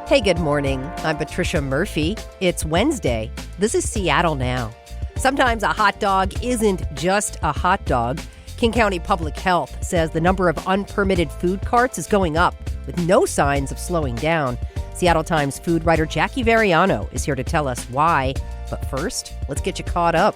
Hey, good morning. I'm Patricia Murphy. It's Wednesday. This is Seattle Now. Sometimes a hot dog isn't just a hot dog. King County Public Health says the number of unpermitted food carts is going up with no signs of slowing down. Seattle Times food writer Jackie Varriano is here to tell us why. But first, let's get you caught up.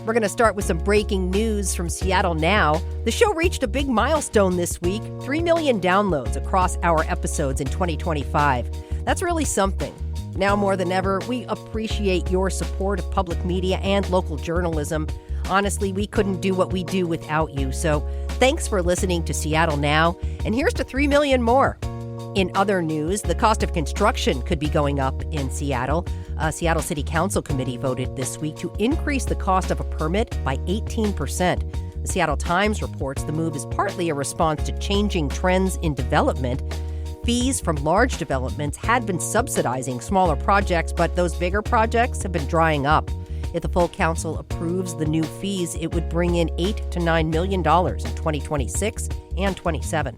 We're going to start with some breaking news from Seattle Now. The show reached a big milestone this week, 3 million downloads across our episodes in 2025. That's really something. Now more than ever, we appreciate your support of public media and local journalism. Honestly, we couldn't do what we do without you. So thanks for listening to Seattle Now. And here's to 3 million more. In other news, the cost of construction could be going up in Seattle. A Seattle City Council committee voted this week to increase the cost of a permit by 18%. The Seattle Times reports the move is partly a response to changing trends in development. Fees from large developments had been subsidizing smaller projects, but those bigger projects have been drying up. If the full council approves the new fees, it would bring in $8 to $9 million in 2026 and 27.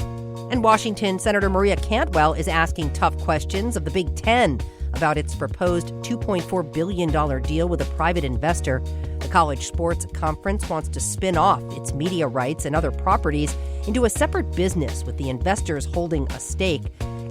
And Washington Senator Maria Cantwell is asking tough questions of the Big Ten about its proposed $2.4 billion deal with a private investor. The college sports conference wants to spin off its media rights and other properties into a separate business with the investors holding a stake.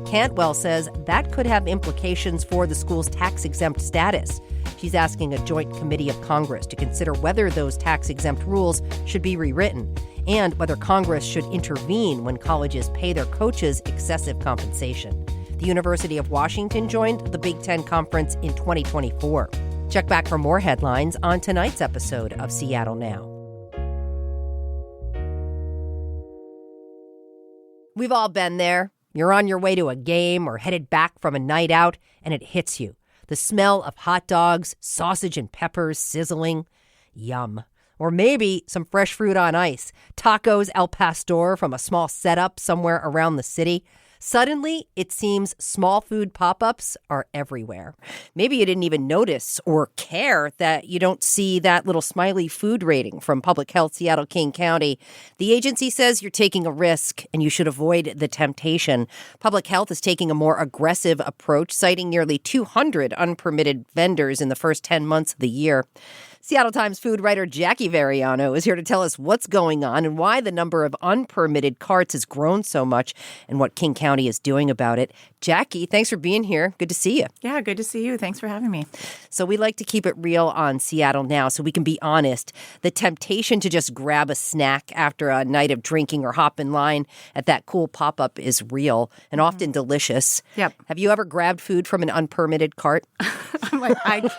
Cantwell says that could have implications for the school's tax-exempt status. She's asking a joint committee of Congress to consider whether those tax-exempt rules should be rewritten and whether Congress should intervene when colleges pay their coaches excessive compensation. The University of Washington joined the Big Ten Conference in 2024. Check back for more headlines on tonight's episode of Seattle Now. We've all been there. You're on your way to a game or headed back from a night out, and it hits you. The smell of hot dogs, sausage and peppers sizzling. Yum. Or maybe some fresh fruit on ice, tacos al pastor from a small setup somewhere around the city. Suddenly, it seems small food pop-ups are everywhere. Maybe you didn't even notice or care that you don't see that little smiley food rating from Public Health Seattle King County. The agency says you're taking a risk and you should avoid the temptation. Public Health is taking a more aggressive approach, citing nearly 200 unpermitted vendors in the first 10 months of the year. Seattle Times food writer Jackie Varriano is here to tell us what's going on and why the number of unpermitted carts has grown so much and what King County is doing about it. Jackie, thanks for being here. Good to see you. Yeah, good to see you. Thanks for having me. So we like to keep it real on Seattle Now so we can be honest. The temptation to just grab a snack after a night of drinking or hop in line at that cool pop-up is real and often delicious. Yep. Have you ever grabbed food from an unpermitted cart? I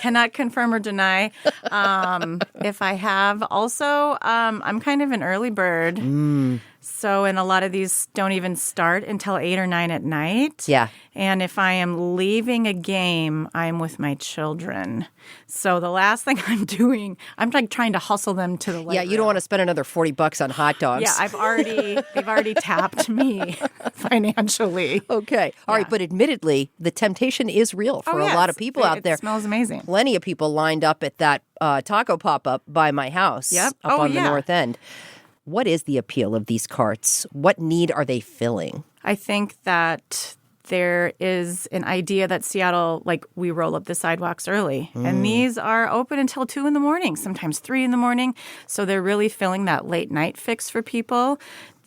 cannot confirm or deny. If I have, also, I'm kind of an early bird. So, and a lot of these don't even start until 8 or 9 at night. Yeah. And if I am leaving a game, I'm with my children. So the last thing I'm doing, I'm like trying to hustle them to the leg Yeah, you don't want to spend another $40 on hot dogs. Yeah, they've already tapped me financially. Okay. All right. But admittedly, the temptation is real for a lot of people out there. It smells amazing. Plenty of people lined up at that taco pop-up by my house up on the north end. What is the appeal of these carts? What need are they filling? I think that there is an idea that Seattle, like, we roll up the sidewalks early. And these are open until 2 in the morning, sometimes 3 in the morning. So they're really filling that late night fix for people.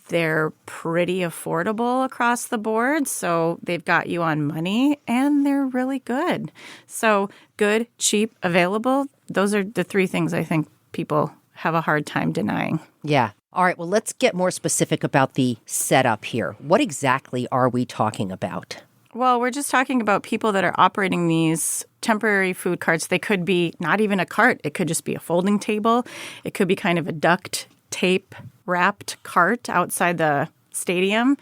They're pretty affordable across the board. So they've got you on money and they're really good. So good, cheap, available. Those are the 3 things I think people have a hard time denying. Yeah. All right. Well, let's get more specific about the setup here. What exactly are we talking about? Well, we're just talking about people that are operating these temporary food carts. They could be not even a cart. It could just be a folding table. It could be kind of a duct tape wrapped cart outside the stadium.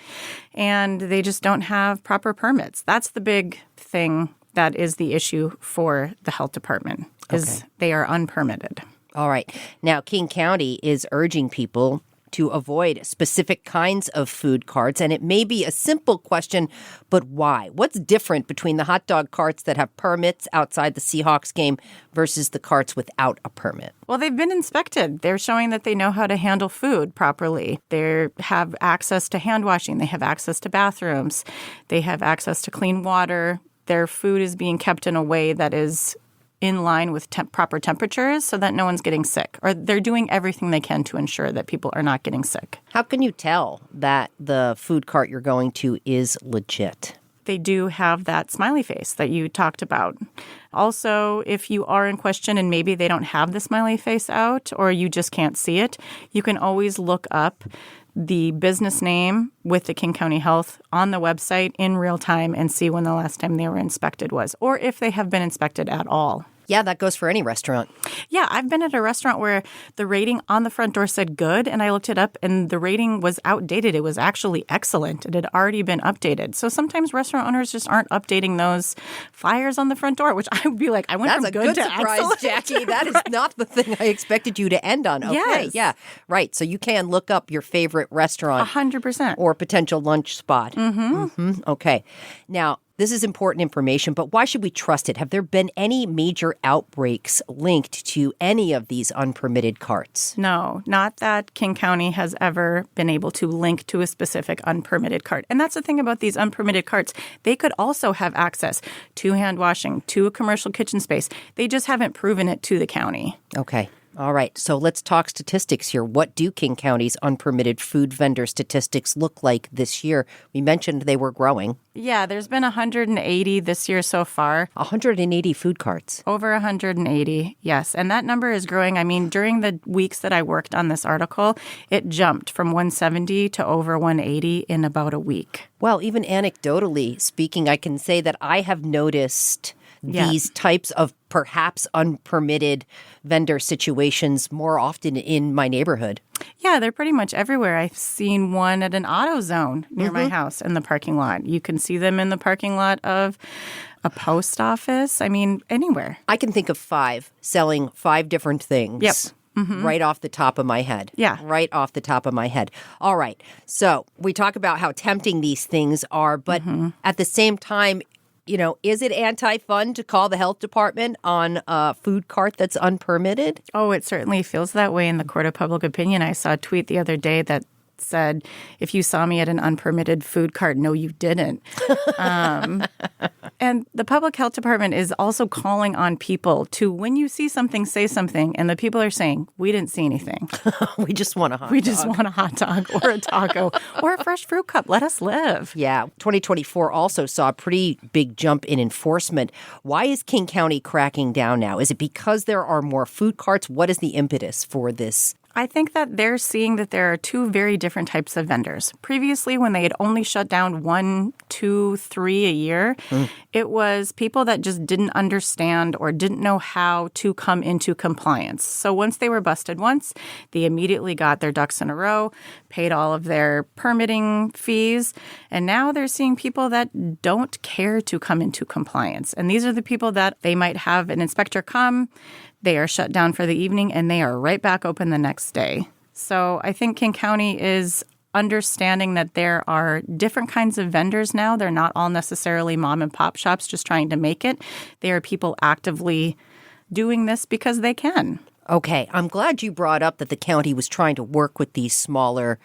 And they just don't have proper permits. That's the big thing that is the issue for the health department, is they are unpermitted. All right. Now, King County is urging people to avoid specific kinds of food carts. And it may be a simple question, but why? What's different between the hot dog carts that have permits outside the Seahawks game versus the carts without a permit? Well, they've been inspected. They're showing that they know how to handle food properly. They have access to hand washing. They have access to bathrooms. They have access to clean water. Their food is being kept in a way that is in line with proper temperatures so that no one's getting sick. Or they're doing everything they can to ensure that people are not getting sick. How can you tell that the food cart you're going to is legit? They do have that smiley face that you talked about. Also, if you are in question and maybe they don't have the smiley face out or you just can't see it, you can always look up the business name with the King County Health on the website in real time and see when the last time they were inspected was, or if they have been inspected at all. Yeah, that goes for any restaurant. Yeah, I've been at a restaurant where the rating on the front door said good, and I looked it up, and the rating was outdated. It was actually excellent. It had already been updated. So sometimes restaurant owners just aren't updating those flyers on the front door, which I would be like, I went from good to surprise, excellent. Jackie. That is not the thing I expected you to end on. Okay, Yes. yeah, right. So you can look up your favorite restaurant 100%. or potential lunch spot. Okay. Now, this is important information, but why should we trust it? Have there been any major outbreaks linked to any of these unpermitted carts? No, not that King County has ever been able to link to a specific unpermitted cart. And that's the thing about these unpermitted carts. They could also have access to hand washing, to a commercial kitchen space. They just haven't proven it to the county. Okay. All right. So let's talk statistics here. What do King County's unpermitted food vendor statistics look like this year? We mentioned they were growing. Yeah, there's been 180 this year so far. 180 food carts. Over 180, yes. And that number is growing. I mean, during the weeks that I worked on this article, it jumped from 170 to over 180 in about a week. Well, even anecdotally speaking, I can say that I have noticed these types of perhaps unpermitted vendor situations more often in my neighborhood. Yeah, they're pretty much everywhere. I've seen one at an AutoZone near my house in the parking lot. You can see them in the parking lot of a post office. I mean, anywhere. I can think of 5 selling 5 different things. Yep. Right off the top of my head. Yeah. Right off the top of my head. All right. So we talk about how tempting these things are, but at the same time, you know, is it anti-fun to call the health department on a food cart that's unpermitted? Oh, it certainly feels that way in the court of public opinion. I saw a tweet the other day that said, if you saw me at an unpermitted food cart, no, you didn't. And the public health department is also calling on people to, when you see something, say something. And the people are saying, we didn't see anything. We just want a hot dog. We just want a hot dog or a taco or a fresh fruit cup. Let us live. Yeah. 2024 also saw a pretty big jump in enforcement. Why is King County cracking down now? Is it because there are more food carts? What is the impetus for this? I think that they're seeing that there are 2 very different types of vendors. Previously, when they had only shut down 1, 2, 3 a year, it was people that just didn't understand or didn't know how to come into compliance. So once they were busted once, they immediately got their ducks in a row, paid all of their permitting fees, and now they're seeing people that don't care to come into compliance. And these are the people that they might have an inspector come, they are shut down for the evening, and they are right back open the next day. So I think King County is understanding that there are different kinds of vendors now. They're not all necessarily mom and pop shops just trying to make it. They are people actively doing this because they can. Okay. I'm glad you brought up that the county was trying to work with these smaller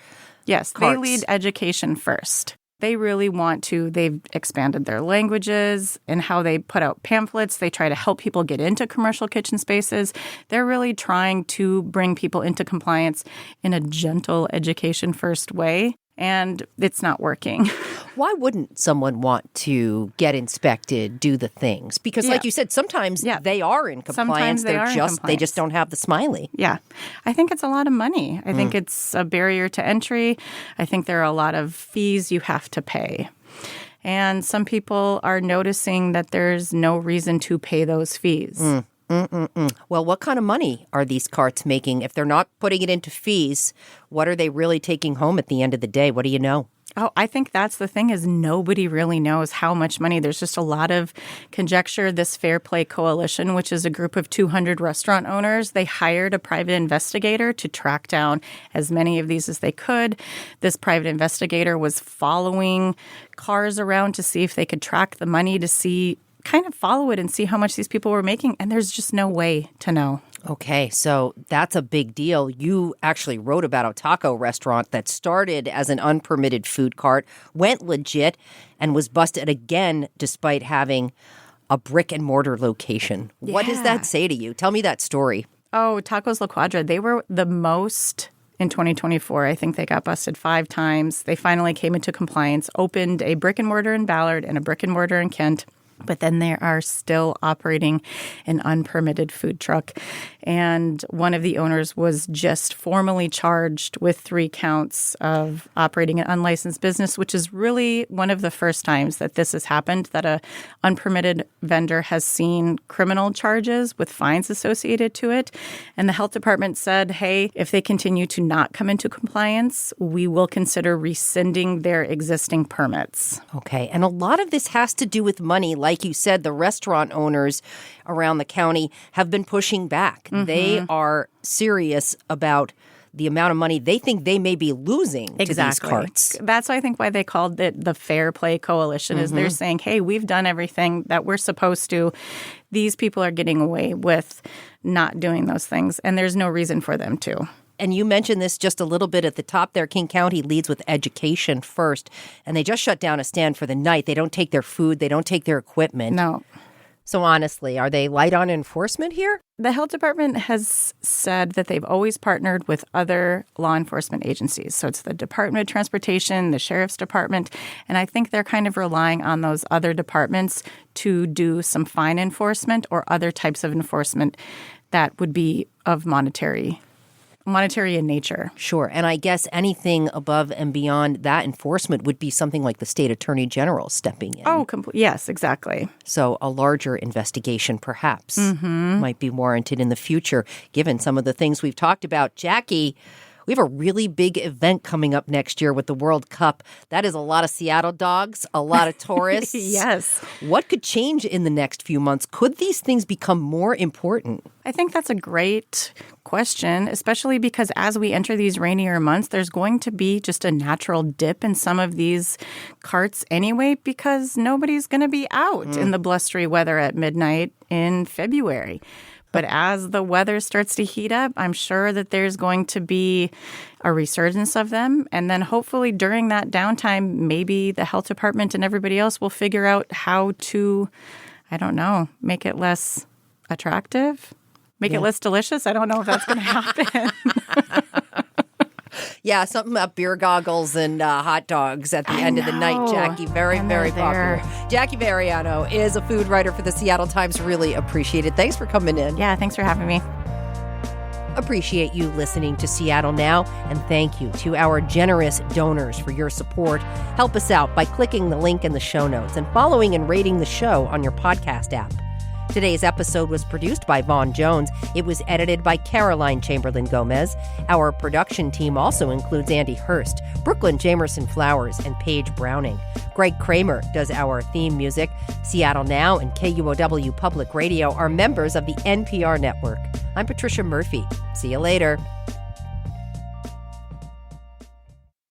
Yes, carts. they lead education first. They really want to. They've expanded their languages and how they put out pamphlets. They try to help people get into commercial kitchen spaces. They're really trying to bring people into compliance in a gentle education first way. And it's not working. Why wouldn't someone want to get inspected, do the things? Because like you said, sometimes they are in compliance. Sometimes they are in compliance. They just don't have the smiley. Yeah. I think it's a lot of money. I think it's a barrier to entry. I think there are a lot of fees you have to pay. And some people are noticing that there's no reason to pay those fees. Well, what kind of money are these carts making? If they're not putting it into fees, what are they really taking home at the end of the day? What do you know? Oh, I think that's the thing is nobody really knows how much money. There's just a lot of conjecture. This Fair Play Coalition, which is a group of 200 restaurant owners, they hired a private investigator to track down as many of these as they could. This private investigator was following cars around to see if they could track the money to kind of follow it and see how much these people were making. And there's just no way to know. Okay, so that's a big deal. You actually wrote about a taco restaurant that started as an unpermitted food cart, went legit, and was busted again despite having a brick and mortar location. Yeah. What does that say to you? Tell me that story. Oh, Tacos La Cuadra, they were the most in 2024. I think they got busted 5 times. They finally came into compliance, opened a brick and mortar in Ballard and a brick and mortar in Kent. But then they are still operating an unpermitted food truck. And one of the owners was just formally charged with 3 counts of operating an unlicensed business, which is really one of the first times that this has happened, that a unpermitted vendor has seen criminal charges with fines associated to it. And the health department said, hey, if they continue to not come into compliance, we will consider rescinding their existing permits. Okay. And a lot of this has to do with money. Like you said, the restaurant owners around the county have been pushing back. Mm-hmm. They are serious about the amount of money they think they may be losing to these carts. That's, I think, why they called it the Fair Play Coalition, is they're saying, hey, we've done everything that we're supposed to. These people are getting away with not doing those things, and there's no reason for them to. And you mentioned this just a little bit at the top there. King County leads with education first, and they just shut down a stand for the night. They don't take their food. They don't take their equipment. No. So honestly, are they light on enforcement here? The health department has said that they've always partnered with other law enforcement agencies. So it's the Department of Transportation, the Sheriff's Department, and I think they're kind of relying on those other departments to do some fine enforcement or other types of enforcement that would be of monetary in nature. Sure. And I guess anything above and beyond that enforcement would be something like the state attorney general stepping in. Oh, yes, exactly. So a larger investigation perhaps might be warranted in the future, given some of the things we've talked about. Jackie, we have a really big event coming up next year with the World Cup. That is a lot of Seattle dogs, a lot of tourists. Yes. What could change in the next few months? Could these things become more important? I think that's a great question, especially because as we enter these rainier months, there's going to be just a natural dip in some of these carts anyway, because nobody's going to be out in the blustery weather at midnight in February. But as the weather starts to heat up, I'm sure that there's going to be a resurgence of them. And then hopefully during that downtime, maybe the health department and everybody else will figure out how to, I don't know, make it less attractive, make it less delicious. I don't know if that's going to happen. Yeah, something about beer goggles and hot dogs at the end of the night, Jackie. Very, very popular. Jackie Varriano is a food writer for the Seattle Times. Really appreciate it. Thanks for coming in. Yeah, thanks for having me. Appreciate you listening to Seattle Now, and thank you to our generous donors for your support. Help us out by clicking the link in the show notes and following and rating the show on your podcast app. Today's episode was produced by Vaughn Jones. It was edited by Caroline Chamberlain Gomez. Our production team also includes Andy Hurst, Brooklyn Jamerson Flowers, and Paige Browning. Greg Kramer does our theme music. Seattle Now and KUOW Public Radio are members of the NPR network. I'm Patricia Murphy. See you later.